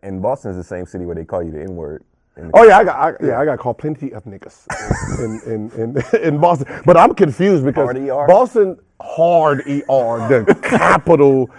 And Boston is the same city where they call you the N-word. Oh yeah, I got called plenty of niggas in Boston, but I'm confused because Hard ER? Boston hard ER, the capital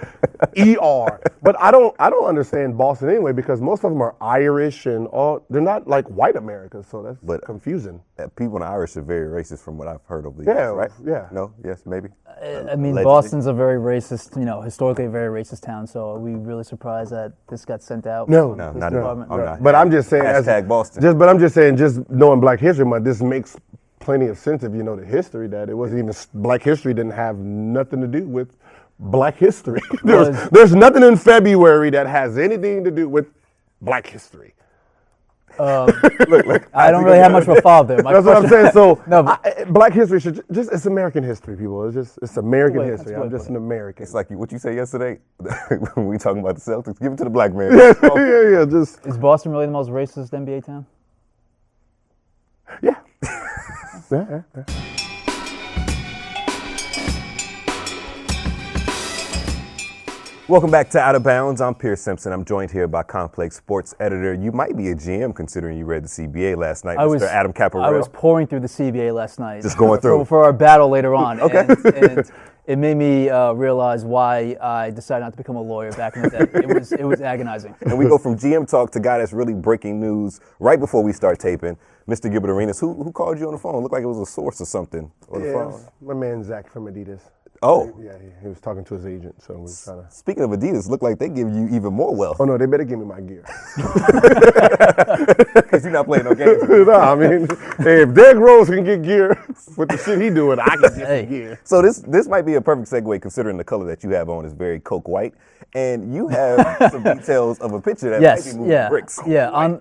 ER. But I don't understand Boston anyway because most of them are Irish and they're not like white Americans, so that's confusing. People in Irish are very racist from what I've heard over the years, right? Yeah. No, yes, maybe. I mean, Allegedly. Boston's a very racist, historically a very racist town. So are we really surprised that this got sent out? No, not at all. I'm not. But I'm just saying, Hashtag Boston. But I'm just saying, just knowing Black History Month, this makes plenty of sense if you know the history that it wasn't even Black history didn't have nothing to do with Black history. There's nothing in February that has anything to do with Black history. Look, I don't really have much of a follow there. That's what I'm saying. So Black history should it's American history, people. It's American history. I'm just an American. It's like what you said yesterday when we talking about the Celtics. Give it to the black man. Yeah. Just Is Boston really the most racist NBA town? yeah. Yeah. Welcome back to Out of Bounds. I'm Pierce Simpson. I'm joined here by Complex Sports Editor. You might be a GM considering you read the CBA last night, Mr. Adam Caparel. I was pouring through the CBA last night. Just going through. For our battle later on. Okay. And it made me realize why I decided not to become a lawyer back in the day. It was agonizing. And we go from GM talk to guy that's really breaking news right before we start taping, Mr. Gilbert Arenas. Who called you on the phone? Looked like it was a source or something on the phone. My man Zach from Adidas. Oh. Yeah, he was talking to his agent, so we were trying to. Speaking of Adidas, look like they give you even more wealth. Oh no, they better give me my gear. Because you're not playing no games. No, I mean, hey, if Derrick Rose can get gear with the shit he doing, I can get some gear. So this might be a perfect segue considering the color that you have on is very coke white, and you have some details of a picture that might be moving bricks. On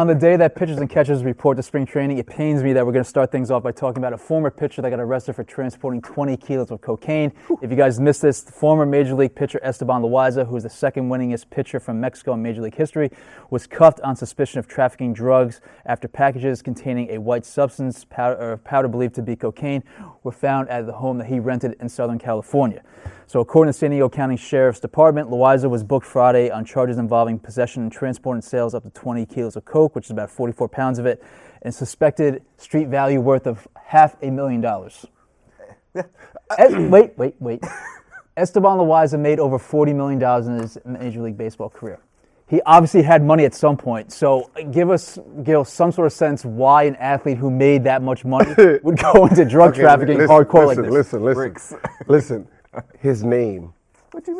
the day that pitchers and catchers report to spring training, it pains me that we're going to start things off by talking about a former pitcher that got arrested for transporting 20 kilos of cocaine. If you guys missed this, the former Major League pitcher Esteban Loaiza, who is the second winningest pitcher from Mexico in Major League history, was cuffed on suspicion of trafficking drugs after packages containing a white substance, powder believed to be cocaine, were found at the home that he rented in Southern California. So according to San Diego County Sheriff's Department, Loaiza was booked Friday on charges involving possession and transport and sales up to 20 kilos of coke, which is about 44 pounds of it, and suspected street value worth of $500,000. Wait. Esteban Loaiza made over $40 million in his Major League Baseball career. He obviously had money at some point. So give us, Gil, some sort of sense why an athlete who made that much money would go into drug trafficking hardcore like this. Listen. His name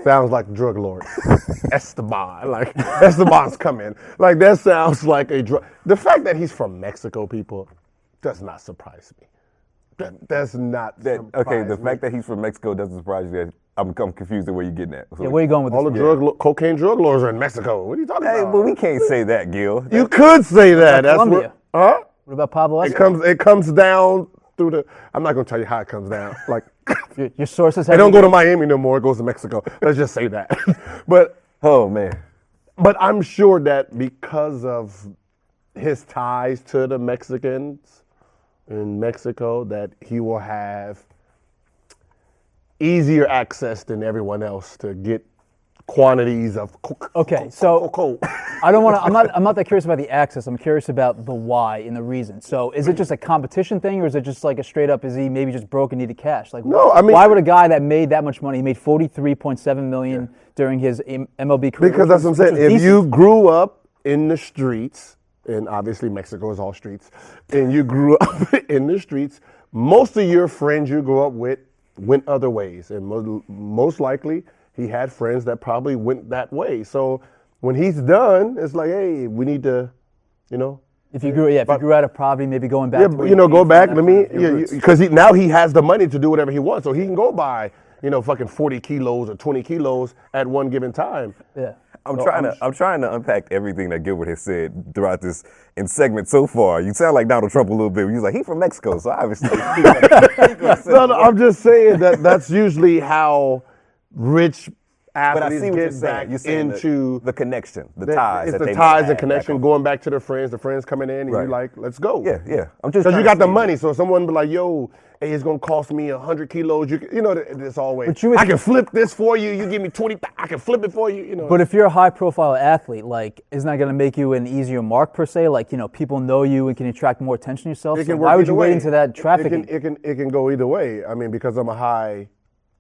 sounds like drug lord. Esteban. Like, Esteban's coming. Like, that sounds like a drug. The fact that he's from Mexico, people, does not surprise me. That's not okay, the fact that he's from Mexico doesn't surprise you. I'm confused at where you're getting at. Yeah, where are you going with all this? All the cocaine drug lords are in Mexico. What are you talking about? Hey, but we can't say that, Gil. You could say that. That's Colombia. Huh? What about Pablo Escobar? It comes down through the. I'm not gonna tell you how it comes down. Like your sources. They don't go to Miami no more. It goes to Mexico. Let's just say that. But oh man. But I'm sure that because of his ties to the Mexicans in Mexico, that he will have easier access than everyone else to get quantities of coke. Okay, so I don't want to. I'm not that curious about the access. I'm curious about the why and the reason. So, is it just a competition thing, or is it just like a straight up? Is he maybe just broke and needed cash? Like, no, I mean, why would a guy that made that much money? He made $43.7 million during his MLB career. Because that's what I'm saying. If you grew up in the streets, and obviously Mexico is all streets, and you grew up in the streets, most of your friends you grew up with went other ways, and most likely he had friends that probably went that way. So when he's done, it's like, hey, we need to, If you grew out of poverty, maybe going back. Yeah, go back. Because now he has the money to do whatever he wants, so he can go buy, fucking 40 kilos or 20 kilos at one given time. Yeah. I'm trying to unpack everything that Gilbert has said throughout this segment so far. You sound like Donald Trump a little bit. He's like, he's from Mexico, so obviously. No, I'm just saying that's usually how rich athletes get back into the connection, the ties. It's the ties and connection, going back to their friends, the friends coming in, and you're like, let's go. Yeah. I'm just because you got the money, so someone be like, yo, hey, it's gonna cost me 100 kilos. It's always. But you would- I can flip this for you. You give me 20. I can flip it for you. But if you're a high-profile athlete, like, isn't that going to make you an easier mark per se? Like, people know you and can attract more attention to yourself. It So can why work would you either wait way. into that trafficking? It can go either way. I mean, because I'm a high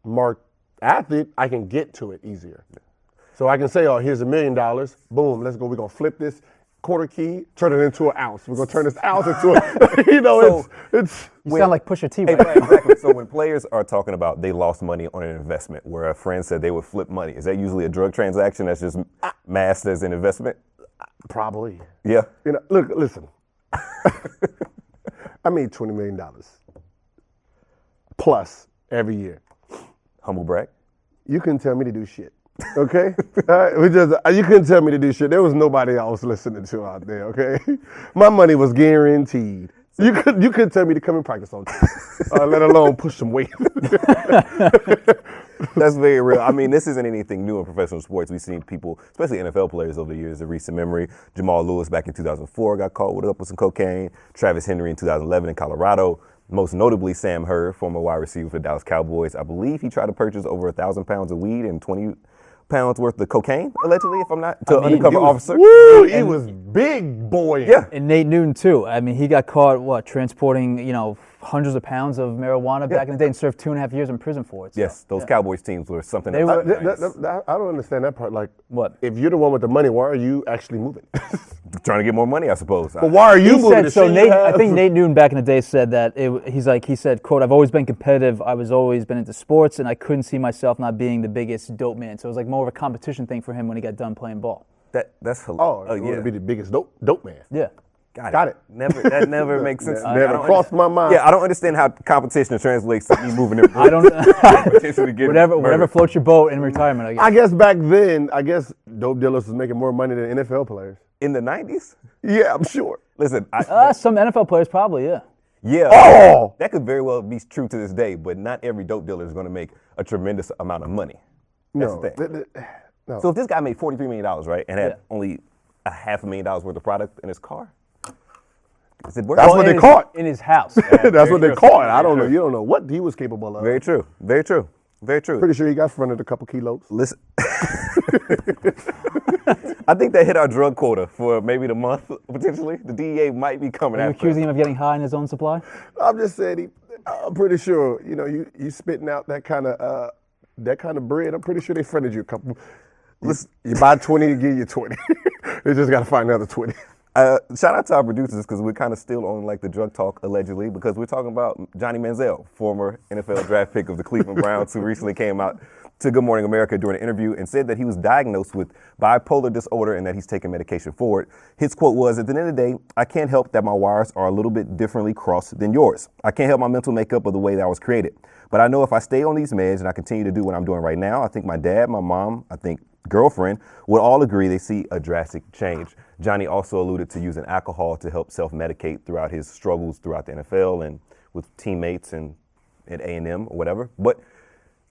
marked athlete, I can get to it easier. So I can say, oh, here's $1 million. Boom, let's go. We're gonna flip this quarter key, turn it into an ounce. We're gonna turn this ounce into a. It's. You sound like Pusha T. Hey, Right? right, exactly. So when players are talking about they lost money on an investment, where a friend said they would flip money, is that usually a drug transaction that's just masked as an investment? Probably. Yeah. Look, listen. I made $20 million plus every year. Humble brag. You couldn't tell me to do shit. Okay? You couldn't tell me to do shit. There was nobody I was listening to out there, okay? My money was guaranteed. You couldn't tell me to come and practice on time, let alone push some weight. That's very real. I mean, this isn't anything new in professional sports. We've seen people, especially NFL players over the years, of recent memory. Jamal Lewis back in 2004 got caught up with some cocaine. Travis Henry in 2011 in Colorado. Most notably, Sam Hurd, former wide receiver for the Dallas Cowboys. I believe he tried to purchase over 1,000 pounds of weed and 20 pounds worth of cocaine, allegedly, if I'm not, to an undercover officer. Woo, he was big boy. Yeah. And Nate Newton too. I mean, he got caught transporting hundreds of pounds of marijuana back in the day and served 2.5 years in prison for it. So, Yes, those Cowboys teams were something They else. were- I don't understand that part. Like, What? if you're the one with the money, why are you actually moving? Trying to get more money, I suppose. But why are you He moving? said The so. shit Nate, you I have- think Nate Newton back in the day said that he said, "quote I've always been competitive. I was always been into sports, and I couldn't see myself not being the biggest dope man. So it was like more of a competition thing for him when he got done playing ball." That's Oh, hilarious. you want to be the biggest dope man. Yeah. Got it. That never makes sense. to me. Never I don't crossed my mind. Yeah, I don't understand how competition translates to me moving in. I don't. potentially getting whatever murdered. floats your boat in retirement. I guess. I guess back then, dope dealers was making more money than NFL players. In the 90s? Yeah, I'm sure. Listen, Some NFL players probably, yeah. yeah, Oh! that could very well be true to this day, but not every dope dealer is going to make a tremendous amount of money. That's No. the thing. No. So if this guy made $43 million, right, and had Yeah. only $500,000 worth of product in his car, is it worth That's it? what in they his- caught. in his house. That's what they true. caught. I don't know. Very You don't know what he was capable of. Very true. Very true. Very true. Pretty sure he got fronted a couple kilos. Listen, I think they hit our drug quota for maybe the month, potentially. The DEA might be coming Are you after accusing us. him of getting high in his own supply? I'm just saying. I'm pretty sure. You spitting out that kind of bread. I'm pretty sure they fronted you a couple. Listen, you buy 20, they give you 20. They just got to find another 20. Shout out to our producers because we're kind of still on like the drug talk allegedly because we're talking about Johnny Manziel, former NFL draft pick of the Cleveland Browns, who recently came out to Good Morning America during an interview and said that he was diagnosed with bipolar disorder and that he's taking medication for it. His quote was, "At the end of the day, I can't help that my wires are a little bit differently crossed than yours. I can't help my mental makeup or the way that I was created. But I know if I stay on these meds and I continue to do what I'm doing right now, I think my dad, my mom, I think girlfriend would all agree they see a drastic change." Johnny also alluded to using alcohol to help self-medicate throughout his struggles throughout the NFL and with teammates and at A&M or whatever. But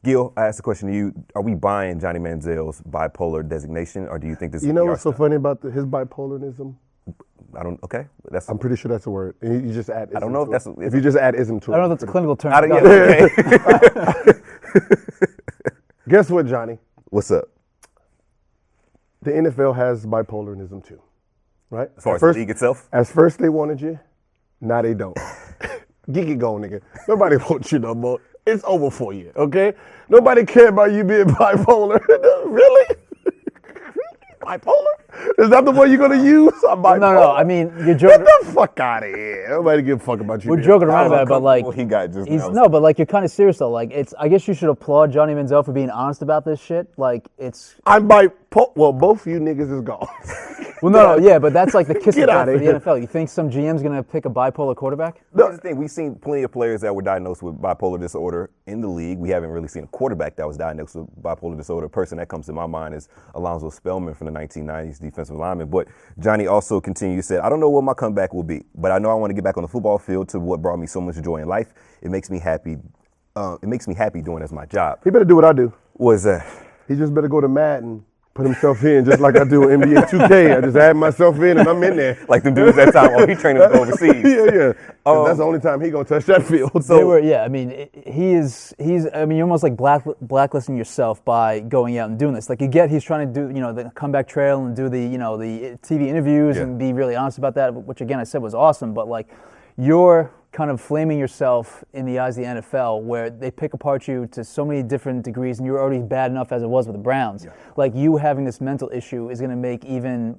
Gil, I asked the question to you, are we buying Johnny Manziel's bipolar designation or do you think this is You know PR what's so stuff? funny about his bipolarism? Okay. That's, I'm pretty sure that's a word. And you just add ism. I don't know if to that's it. If you just add ism to it. I don't know if that's a clinical term. okay. Guess what, Johnny? What's up? The NFL has bipolarism too, right? As far as the league itself? At first they wanted you, now they don't. Get it going, nigga. Nobody wants you no more. It's over for you, okay? Nobody care about you being bipolar. Really? Bipolar? Is that the one you're gonna use? I'm bipolar. No. I mean, you're Get joking. the fuck out of here. Nobody give a fuck about you. We're being joking around How about it, but like, uncomfortable he got just he's now. no, but like, you're kind of serious though. Like, I guess you should applaud Johnny Manziel for being honest about this shit. Like, it's. I'm bipolar. Well, both you niggas is gone. Well, no, yeah, but that's like the kiss Get of death outta for the here. NFL. You think some GM's gonna pick a bipolar quarterback? Here's the thing, we've seen plenty of players that were diagnosed with bipolar disorder in the league. We haven't really seen a quarterback that was diagnosed with bipolar disorder. A person that comes to my mind is Alonzo Spellman from the 1990s, defensive lineman. But Johnny also continued, said, "I don't know what my comeback will be, but I know I want to get back on the football field to what brought me so much joy in life. It makes me happy. It makes me happy doing it as my job." He better do what I do. Was that? He just better go to Madden, put himself in just like I do in NBA 2K. I just add myself in and I'm in there. Like them dudes that time, he training to go overseas. Yeah. 'Cause that's the only time he gonna touch that field. They were, I mean, he's. I mean, you're almost like blacklisting yourself by going out and doing this. Like he's trying to do, the comeback trail and do the, the TV interviews and be really honest about that, which again I said was awesome. But like, you're kind of flaming yourself in the eyes of the NFL, where they pick apart you to so many different degrees, and you're already bad enough as it was with the Browns. Yeah. Like, you having this mental issue is going to make even,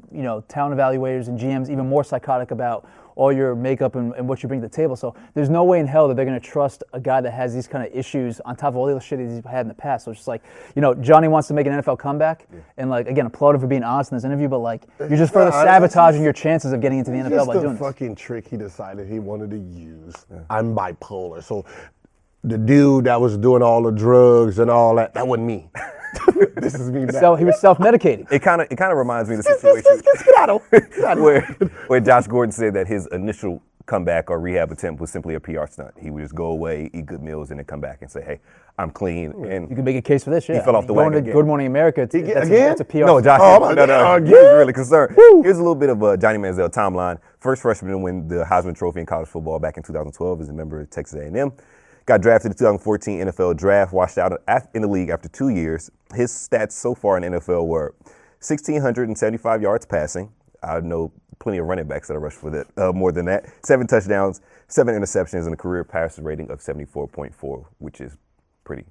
talent evaluators and GMs even more psychotic about all your makeup and what you bring to the table. So there's no way in hell that they're going to trust a guy that has these kind of issues on top of all the other shit he's had in the past. So it's just like, Johnny wants to make an NFL comeback, and like, again, applaud him for being honest in this interview, but like, you're just further sabotaging your chances of getting into the NFL by doing this. Just a fucking trick he decided he wanted to use. Yeah. I'm bipolar. So the dude that was doing all the drugs and all that wasn't me. This is me now. So he was self-medicating. It kind of reminds me of the situation where Josh Gordon said that his initial comeback or rehab attempt was simply a PR stunt. He would just go away, eat good meals, and then come back and say, "Hey, I'm clean." And you can make a case for this. Yeah, he fell off the wagon. Going to Good Morning America. That's a PR. No, Josh. No. He was really concerned. Here's a little bit of a Johnny Manziel timeline. First freshman to win the Heisman Trophy in college football back in 2012 as a member of Texas A&M. Got drafted in the 2014 NFL Draft, washed out in the league after 2 years. His stats so far in the NFL were 1,675 yards passing. I know plenty of running backs that are rushed for that, more than that. 7 touchdowns, 7 interceptions, and a career passer rating of 74.4, which is pretty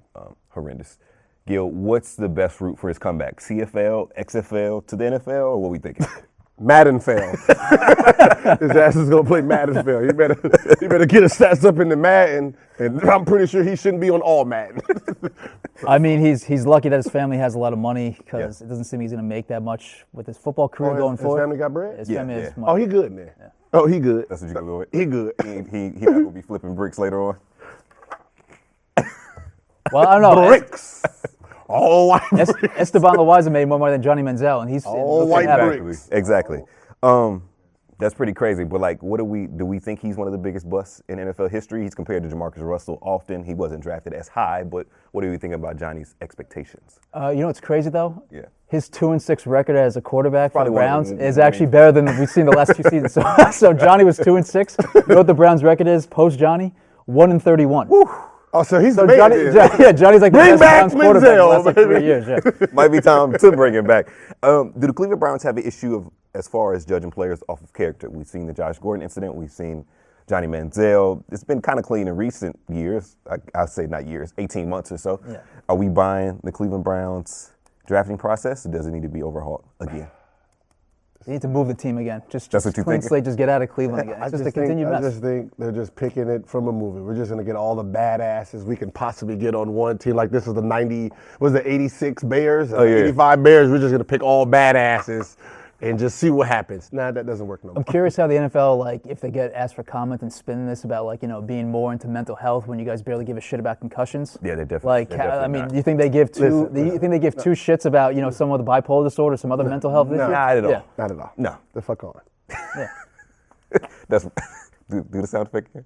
horrendous. Gil, what's the best route for his comeback? CFL, XFL, to the NFL, or what we thinking? Madden fail. His ass is gonna play Madden fail. You better get his stats up in the Madden, and I'm pretty sure he shouldn't be on all Madden. I mean, he's lucky that his family has a lot of money, because it doesn't seem he's gonna make that much with his football career going forward. His family got bread. His family has money. Oh, he good then. Yeah. Oh, he good. That's what you go with. He good. He not gonna be flipping bricks later on. Well, I don't know. Bricks. All white bricks. Esteban Loaiza made more money than Johnny Manziel, and he's all white bricks. Exactly. That's pretty crazy. But like, do we think he's one of the biggest busts in NFL history? He's compared to Jamarcus Russell often. He wasn't drafted as high, but what do you think about Johnny's expectations? What's crazy though? Yeah. His 2-6 record as a quarterback for the Browns is actually better than we've seen the last 2 seasons. So Johnny was 2-6. You know what the Browns' record is post Johnny? 1-31. Woo. Oh, so he's Johnny's like the best Browns quarterback the last 3 years. Yeah. Might be time to bring him back. Do the Cleveland Browns have an issue of as far as judging players off of character? We've seen the Josh Gordon incident. We've seen Johnny Manziel. It's been kind of clean in recent years. I'll say not years, 18 months or so. Yeah. Are we buying the Cleveland Browns drafting process, or does it need to be overhauled again? They need to move the team again. Just That's what you clean think? slate, just get out of Cleveland again. It's just a continued mess. I just think they're just picking it from a movie. We're just going to get all the badasses we can possibly get on one team. Like this is the 86 Bears, 85 Bears. We're just going to pick all badasses and just see what happens. Nah, that doesn't work no more. I'm curious how the NFL, like, if they get asked for comment and spin this about, like, being more into mental health when you guys barely give a shit about concussions. Yeah, they definitely. Like, do you think they give two? You think they give two shits about some of the bipolar disorder, some other mental health issues? Not at all. Yeah. Not at all. No. The fuck on. Yeah. That's do the sound effect here.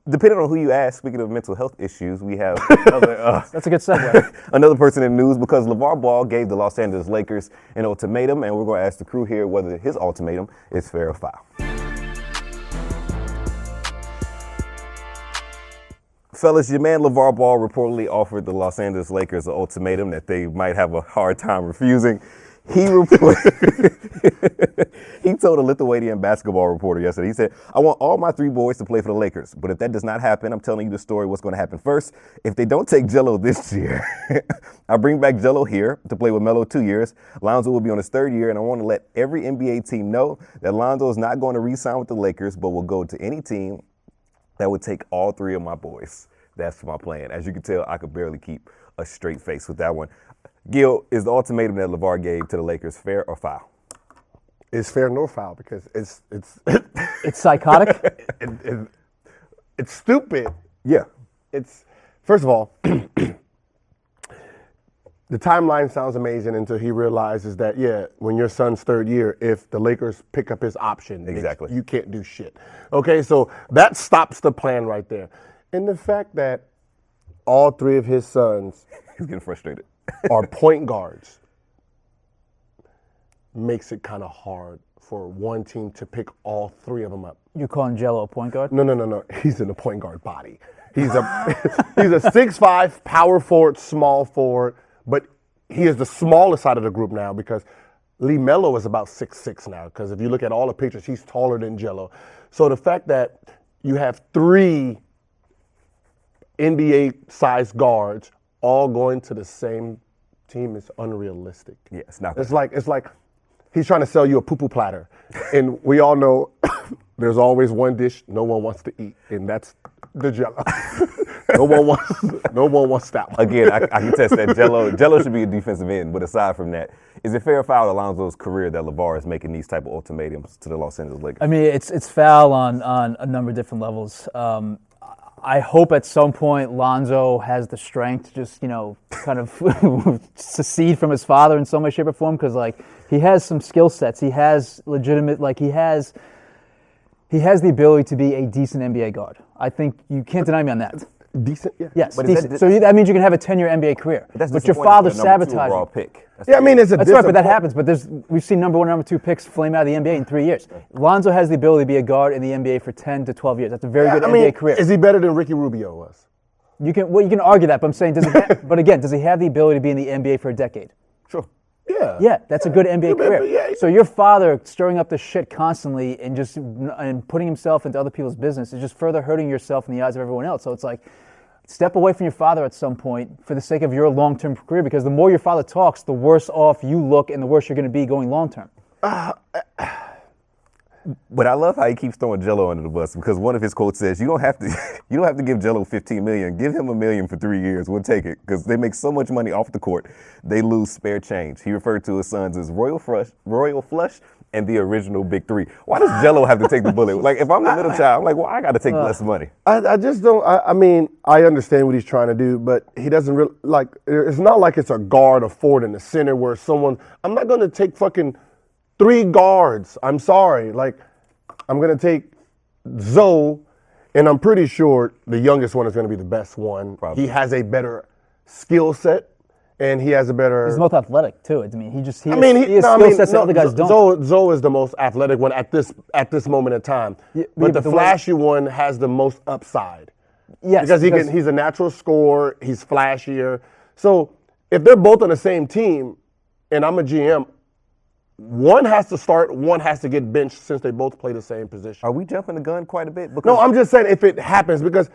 Depending on who you ask, speaking of mental health issues, we have another, that's a good segue. Another person in the news, because LaVar Ball gave the Los Angeles Lakers an ultimatum, and we're going to ask the crew here whether his ultimatum is fair or foul. Fellas, your man LaVar Ball reportedly offered the Los Angeles Lakers an ultimatum that they might have a hard time refusing. He told a Lithuanian basketball reporter yesterday, he said, "I want all my 3 boys to play for the Lakers, but if that does not happen, I'm telling you the story what's going to happen first. If they don't take Jello this year, I'll bring back Jello here to play with Melo 2 years. Lonzo will be on his 3rd year, and I want to let every NBA team know that Lonzo is not going to re-sign with the Lakers, but will go to any team that would take all 3 of my boys. That's my plan." As you can tell, I could barely keep a straight face with that one. Gil, is the ultimatum that LaVar gave to the Lakers fair or foul? It's fair nor foul because it's It's psychotic. it's stupid. Yeah. It's first of all, the timeline sounds amazing until he realizes that when your son's 3rd year, if the Lakers pick up his option, exactly, you can't do shit. Okay, so that stops the plan right there, and the fact that all 3 of his sons He's getting frustrated. are point guards, makes it kind of hard for one team to pick all three of them up. You're calling Jello a point guard? No. He's in the point guard body. He's a 6'5" power forward, small forward, but he is the smallest side of the group now because LaMelo is about 6'6" now. Because if you look at all the pictures, he's taller than Jello. So the fact that you have three NBA-sized guards all going to the same team is unrealistic. Yeah, it's not. It's like he's trying to sell you a poo-poo platter, and we all know there's always one dish no one wants to eat, and that's the Jello. No one wants that one. Again, I can test that Jello should be a defensive end, but aside from that, is it fair or foul Alonzo's career that LaVar is making these type of ultimatums to the Los Angeles Lakers? I mean, it's foul on a number of different levels. I hope at some point Lonzo has the strength to just, kind of secede from his father in some way, shape, or form, because, he has some skill sets. He has legitimate, he has the ability to be a decent NBA guard. I think you can't deny me on that. Decent, yeah. Yes, But decent. So that means you can have a 10-year NBA career. But your father sabotaged overall pick. Yeah, I mean, it's a That's right, but that happens. But we've seen number 1, number 2 picks flame out of the NBA in 3 years. Lonzo has the ability to be a guard in the NBA for 10 to 12 years. That's a very good NBA career. Is he better than Ricky Rubio was? You can argue that, but I'm saying, but again, does he have the ability to be in the NBA for a decade? Sure. Yeah. Yeah, that's a good NBA career. Yeah. So your father stirring up the shit constantly and putting himself into other people's business is just further hurting yourself in the eyes of everyone else. So it's like, step away from your father at some point for the sake of your long-term career, because the more your father talks, the worse off you look and the worse you're going to be going long-term. But I love how he keeps throwing Jello under the bus, because one of his quotes says, "You don't have to give Jello $15 million. Give him $1 million for 3 years. We'll take it, because they make so much money off the court, they lose spare change." He referred to his sons as Royal Flush, and the original Big Three. Why does Jello have to take the bullet? If I'm the middle child, I'm like, well, I got to take less money. I just don't. I mean, I understand what he's trying to do, but he doesn't really it's not like it's a guard or forward in the center where I'm not going to take fucking 3 guards. I'm sorry. I'm going to take Zoe, and I'm pretty sure the youngest one is going to be the best one. Probably. He has a better skill set, and he has a better. He's the most athletic too. I mean, he has skill sets that other guys don't. Zoe is the most athletic one at this moment in time, but the flashy one has the most upside. Yes, because he's a natural scorer. He's flashier. So if they're both on the same team, and I'm a GM. One has to start, one has to get benched since they both play the same position. Are we jumping the gun quite a bit? No, I'm just saying if it happens, because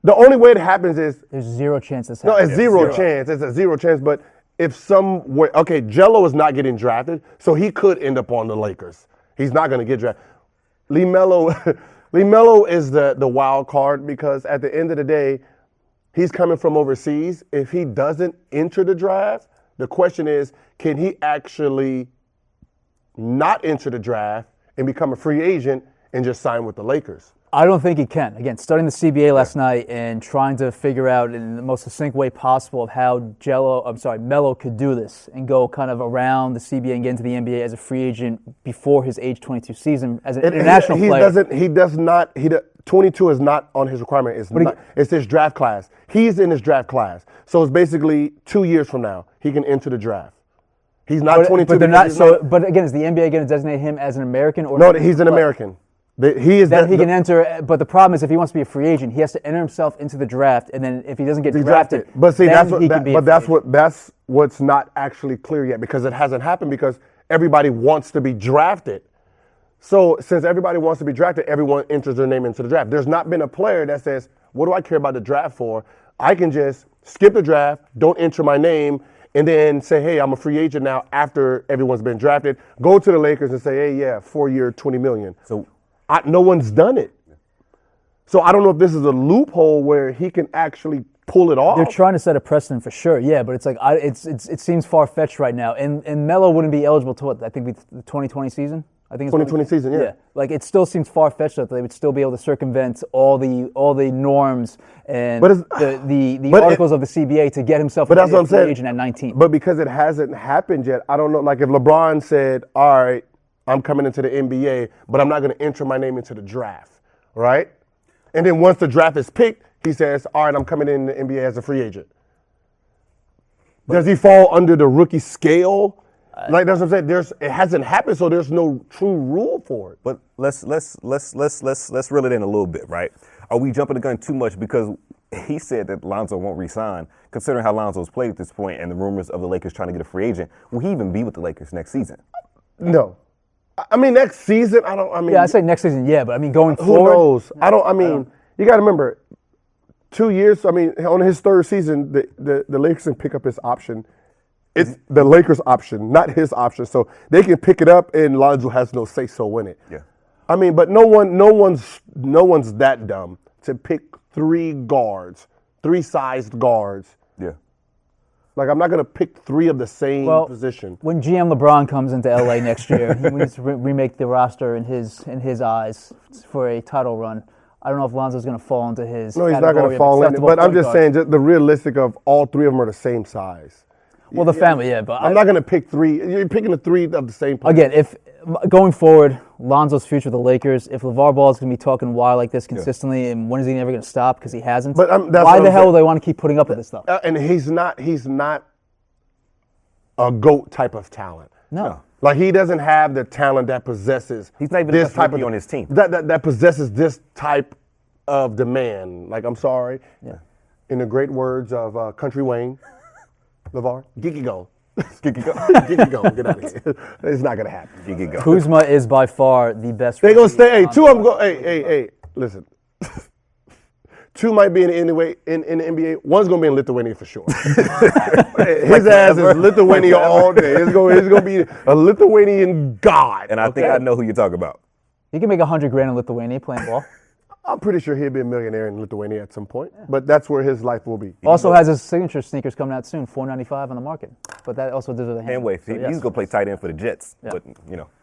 the only way it happens is there's zero chance this no, happens. it's zero chance. It's a zero chance. But if Jello is not getting drafted, so he could end up on the Lakers. He's not going to get drafted. LaMelo is the wild card, because at the end of the day, he's coming from overseas. If he doesn't enter the draft, the question is, can he actually not enter the draft and become a free agent and just sign with the Lakers? I don't think he can. Again, studying the CBA last night and trying to figure out in the most succinct way possible of how Melo could do this and go kind of around the CBA and get into the NBA as a free agent before his age 22 season as an international player. 22 is not on his requirement. It's his draft class. He's in his draft class. So it's basically 2 years from now he can enter the draft. He's not 22. But they're not. But again, is the NBA going to designate him as an American or no? He's an American. He can enter. But the problem is, if he wants to be a free agent, he has to enter himself into the draft, and then if he doesn't get drafted, but see, that's what's not actually clear yet, because it hasn't happened, because everybody wants to be drafted. So since everybody wants to be drafted, everyone enters their name into the draft. There's not been a player that says, "What do I care about the draft for? I can just skip the draft, don't enter my name." And then say, hey, I'm a free agent now after everyone's been drafted. Go to the Lakers and say, hey, yeah, 4-year, $20 million. So no one's done it. So I don't know if this is a loophole where he can actually pull it off. They're trying to set a precedent for sure, yeah, but it's like it seems far-fetched right now. And Melo wouldn't be eligible to what? I think the 2020 season? I think it's 2020 season, yeah. It still seems far-fetched that they would still be able to circumvent all the norms and the articles of the CBA to get himself a free agent at 19. But because it hasn't happened yet, I don't know. Like if LeBron said, all right, I'm coming into the NBA, but I'm not going to enter my name into the draft, right? And then once the draft is picked, he says, all right, I'm coming in the NBA as a free agent. Does he fall under the rookie scale? Like that's what I'm saying. It hasn't happened, so there's no true rule for it. But let's reel it in a little bit, right? Are we jumping the gun too much because he said that Lonzo won't resign, considering how Lonzo's played at this point and the rumors of the Lakers trying to get a free agent? Will he even be with the Lakers next season? No. I mean, next season, I say next season, yeah, but I mean, going who forward. knows? You got to remember, 2 years, on his third season, the Lakers can pick up his option. It's the Lakers' option, not his option. So they can pick it up, and Lonzo has no say-so in it. Yeah. But no one's that dumb to pick three-sized guards. Yeah. Like, I'm not going to pick three of the same position. When GM LeBron comes into LA next year, he needs to remake the roster in his eyes for a title run. I don't know if Lonzo's going to fall into his. No, he's not going to fall in. But I'm just saying, just the realistic of all three of them are the same size. Well, the family, yeah, but I'm not going to pick three. You're picking the three of the same player. Again, if going forward, Lonzo's future with the Lakers, if LaVar Ball is going to be talking wild like this consistently, and when is he ever going to stop? Because he hasn't. But why the hell do they want to keep putting up with this stuff? And he's not a GOAT type of talent. No. Like, he doesn't have the talent that possesses. He's not even this type of on his team. That possesses this type of demand. Like, I'm sorry. Yeah. In the great words of Country Wayne, LaVar, Geeky go. Geeky go. Geeky go. Get out of here. It's not going to happen. Geeky go. Kuzma is by far the best. They're going to stay. Hey, two of them go. Hey. Listen. Two might be in the NBA. One's going to be in Lithuania for sure. His ass is Lithuania all day. It's going to be a Lithuanian god. And I think I know who you're talking about. He can make $100,000 in Lithuania playing ball. I'm pretty sure he'll be a millionaire in Lithuania at some point, but that's where his life will be. Also has his signature sneakers coming out soon, $4.95 on the market. But that also deserves a hand. And wait, he's going to play tight end for the Jets. Yeah.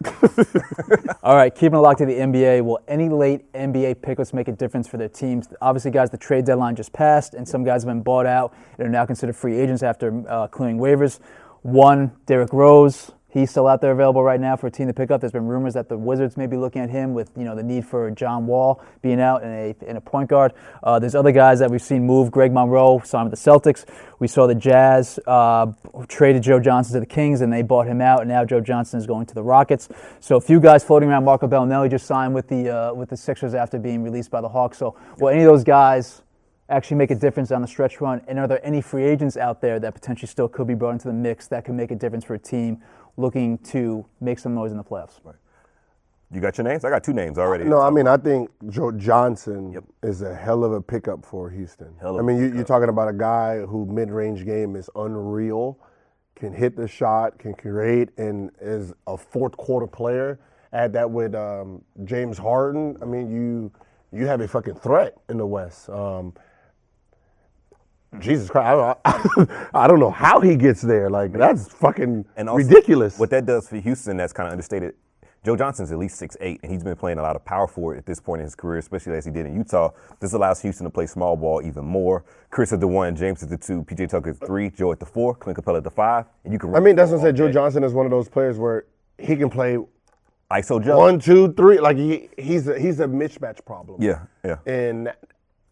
But, All right, keeping it locked to the NBA. Will any late NBA pickups make a difference for their teams? Obviously, guys, the trade deadline just passed, and some guys have been bought out and are now considered free agents after clearing waivers. One, Derrick Rose. He's still out there available right now for a team to pick up. There's been rumors that the Wizards may be looking at him with, the need for John Wall being out in a point guard. There's other guys that we've seen move. Greg Monroe signed with the Celtics. We saw the Jazz traded Joe Johnson to the Kings, and they bought him out. And now Joe Johnson is going to the Rockets. So a few guys floating around. Marco Bellinelli just signed with the Sixers after being released by the Hawks. So will any of those guys actually make a difference on the stretch run? And are there any free agents out there that potentially still could be brought into the mix that could make a difference for a team looking to make some noise in the playoffs? Right. You got your names? I got two names already. No, I think Joe Johnson is a hell of a pickup for Houston. You're talking about a guy who mid-range game is unreal, can hit the shot, can create, and is a fourth quarter player. Add that with James Harden. You have a fucking threat in the West. Jesus Christ, I don't know how he gets there. Like, that's fucking ridiculous. What that does for Houston that's kind of understated, Joe Johnson's at least 6'8", and he's been playing a lot of power forward at this point in his career, especially as he did in Utah. This allows Houston to play small ball even more. Chris at the 1, James at the 2, P.J. Tucker at the 3, Joe at the 4, Clint Capella at the 5. And you can that's what I said. Joe Johnson is one of those players where he can play ISO Joe. 1, 2, 3. Like, he's a mismatch problem. Yeah. And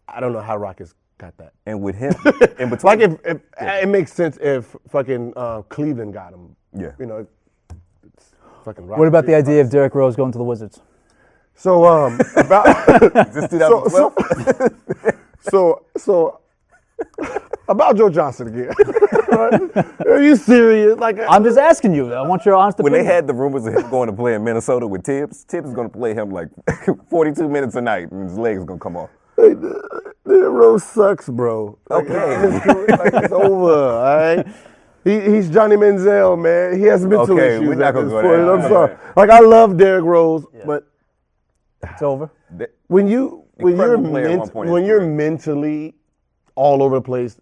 I don't know how Rockets got that. And with him, in between, like if it makes sense if fucking Cleveland got him. Yeah. It's fucking Rockets. What about the idea of Derrick Rose going to the Wizards? So about this 2012. So about Joe Johnson again. Are you serious? Like, I'm just asking you. I want your honest opinion. When they had the rumors of him going to play in Minnesota with Tibbs is going to play him like 42 minutes a night, and his leg's going to come off. Hey, Derrick Rose sucks, bro. Okay. It's over, all right? He's Johnny Manziel, man. He has mental issues. We're not at gonna this go point. there. I'm sorry. Like, I love Derrick Rose, but it's over. When you're mentally all over the place,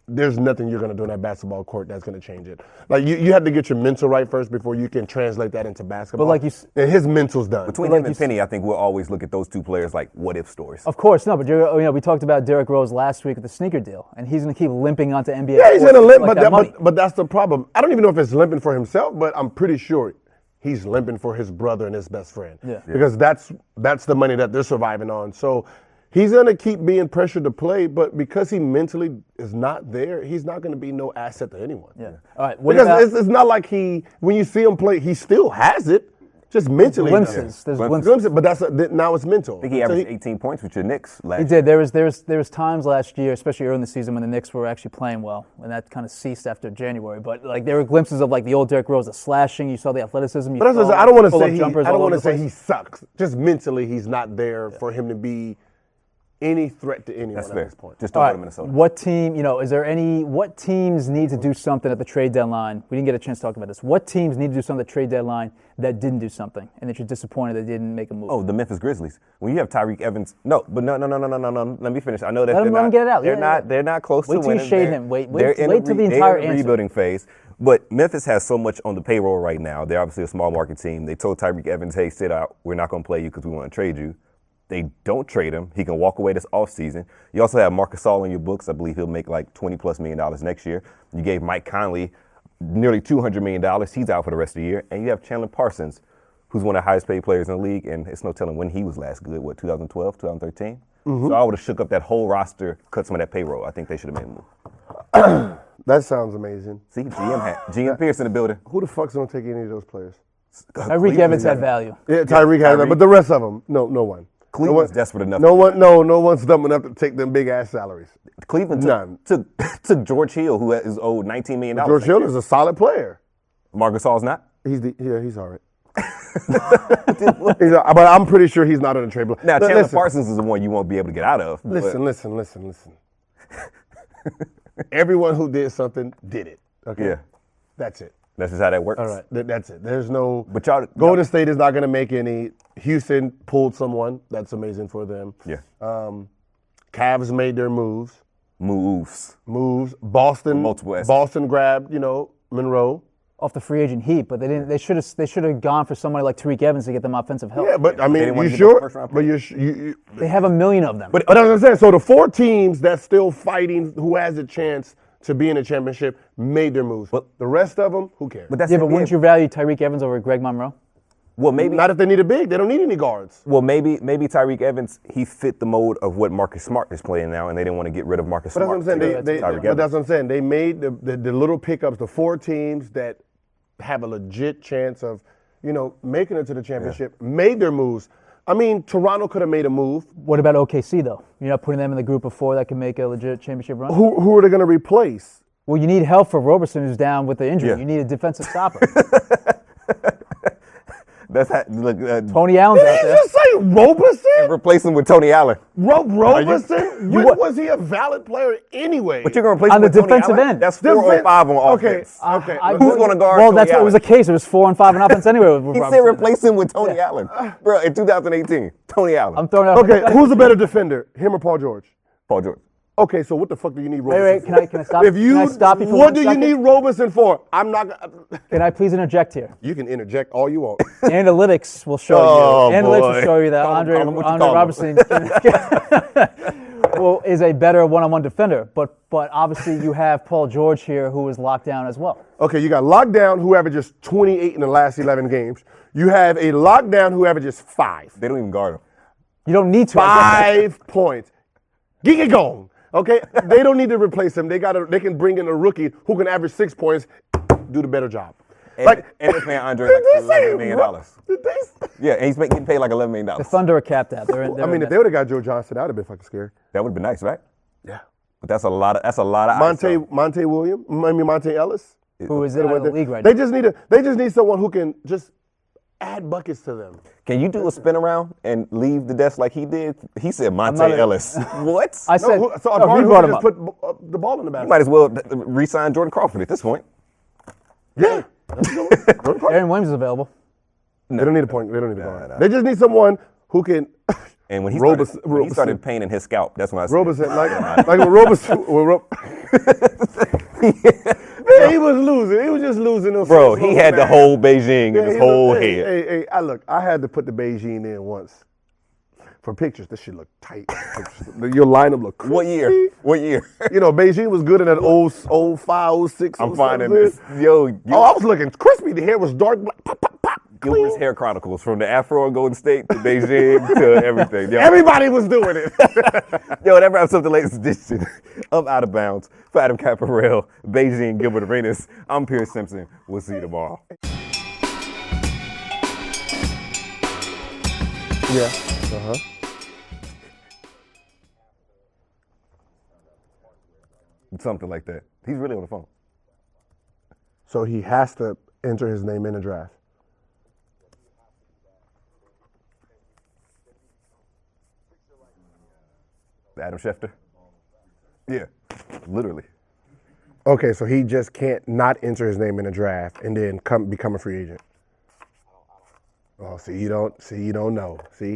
there's nothing you're going to do on that basketball court that's going to change it. Like, you have to get your mental right first before you can translate that into basketball. But and his mental's done. Between him and Penny, I think we'll always look at those two players like what-if stories. Of course, no, but we talked about Derrick Rose last week with the sneaker deal, and he's going to keep limping onto NBA. Yeah, he's going to limp, like but that's the problem. I don't even know if it's limping for himself, but I'm pretty sure he's limping for his brother and his best friend. Yeah. Because that's the money that they're surviving on. So He's going to keep being pressured to play, but because he mentally is not there, he's not going to be no asset to anyone. Yeah. All right. Because it's not like when you see him play, he still has it, just mentally. Glimpses. There's glimpses. But now it's mental. I think he averaged 18 points with your Knicks last He did. There was times last year, especially early in the season, when the Knicks were actually playing well, and that kind of ceased after January. But like there were glimpses of like the old Derrick Rose, the slashing. You saw the athleticism. But I don't want to say he sucks. Just mentally, he's not there for him to be any threat to anyone at this point. Just don't go to Minnesota. What team, what teams need to do something at the trade deadline? We didn't get a chance to talk about this. What teams need to do something at the trade deadline that didn't do something and that you're disappointed they didn't make a move? Oh, the Memphis Grizzlies. When you have Tyreek Evans. No. Let me finish. I know that Let him get it out. They're not close to winning. Wait till you shade him. Wait till the entire they're in a answer. rebuilding phase. But Memphis has so much on the payroll right now. They're obviously a small market team. They told Tyreek Evans, hey, sit out. We're not going to play you because we want to trade you. They don't trade him. He can walk away this offseason. You also have Marcus Gasol in your books. I believe he'll make like $20+ million next year. You gave Mike Conley nearly $200 million. He's out for the rest of the year. And you have Chandler Parsons, who's one of the highest paid players in the league. And it's no telling when he was last good, 2012, 2013? Mm-hmm. So I would have shook up that whole roster, cut some of that payroll. I think they should have made a move. That sounds amazing. See, GM Pierce in the building. Who the fuck's going to take any of those players? Tyreek Evans had value. Yeah, Tyreek has that, but the rest of them, no one. Cleveland's desperate enough. No one's dumb enough to take them big ass salaries. Cleveland took George Hill, who is owed $19 million. George Hill is a solid player. Marcus Gasol's not. He's all right. But I'm pretty sure he's not on the trade block. Now Chandler Parsons is the one you won't be able to get out of. Listen. Everyone who did something did it. Okay. Yeah. That's it. That's just how that works. All right. That's it. There's no. But Golden State is not going to make any. Houston pulled someone. That's amazing for them. Yeah. Cavs made their moves. Moves. Boston grabbed, Monroe. Off the free agent heap, but they didn't. They should have gone for somebody like Tyreek Evans to get them offensive help. Yeah, but I mean, you sure? But they have a million of them. But that's what I'm saying. So the 4 teams that's still fighting, who has a chance to be in the championship, made their moves. But the rest of them, who cares? But wouldn't you value Tyreek Evans over Greg Monroe? Well, maybe not if they need a big. They don't need any guards. Well, maybe Tyreek Evans, he fit the mold of what Marcus Smart is playing now, and they didn't want to get rid of Marcus Smart. But that's what I'm saying. They made the little pickups, the 4 teams that have a legit chance of, making it to the championship, made their moves. I mean, Toronto could have made a move. What about OKC, though? You're not putting them in the group of 4 that can make a legit championship run? Who are they going to replace? Well, you need help for Roberson, who's down with the injury. Yeah. You need a defensive stopper. Tony Allen's out there. Did you just say Roberson? And replace him with Tony Allen. Roberson? When was he a valid player anyway? But you're going to replace on him the with Tony defensive Allen? end. That's 4 on 5 on offense. Okay. Who's going to guard Well, Tony that's Allen? what was the case. It was 4 on 5 on offense anyway. With he Roberson. said replace him with Tony Allen. Bro, in 2018, Tony Allen. I'm throwing out. Okay, who's a better defender, him or Paul George? Paul George. Okay, so what the fuck do you need Roberson Wait, can I stop? Can I stop you for what 1 do second? you need Roberson for? I'm not. Can I please interject here? You can interject all you want. Analytics will show you. Analytics will show you that Andre Robertson is a better one-on-one defender. But obviously you have Paul George here, who is locked down as well. Okay, you got lockdown who averages 28 in the last 11 games. You have a lockdown who averages 5. They don't even guard him. You don't need to. 5 points. Get it going. Okay, they don't need to replace him. They can bring in a rookie who can average 6 points, do the better job. And they're paying Andre $11 million. Yeah, and he's getting paid like $11 million. The Thunder are capped out. If they would have got Joe Johnson, that would have been fucking scary. That would have been nice, right? Yeah. But that's a lot of Monte Ellis, who is in the league right now. They just need someone who can just add buckets to them. Can you do a spin around and leave the desk like he did? He said Monte Ellis. What? I said, so a guard who just put the ball in the basket. You might as well re-sign Jordan Crawford at this point. Yeah. Aaron Williams is available. No. They don't need a point. They don't need a guard. They just need someone who can. And when he started painting his scalp, that's when I said Roberson, like when Roberson. He was losing. He was just losing. Bro, he had the whole Beijing in his whole head. Hey, I had to put the Beijing in once. For pictures, this shit look tight. Your lineup look crispy. What year? Beijing was good in that 05, 06. I'm finding this. Yo. I was looking crispy. The hair was dark black. Pop, pop, pop. Gilbert's Hair Chronicles, from the Afro in Golden State to Beijing to everything. Yo, Everybody was doing it. yo, that wraps up the latest edition of Out of Bounds. For Adam Caparell, Beijing, Gilbert Arenas, I'm Pierce Simpson. We'll see you tomorrow. Yeah. Uh-huh. Something like that. He's really on the phone. So he has to enter his name in the draft. Adam Schefter? Yeah, literally. Okay, so he just can't not enter his name in the draft and then become a free agent. Oh, you don't know. See?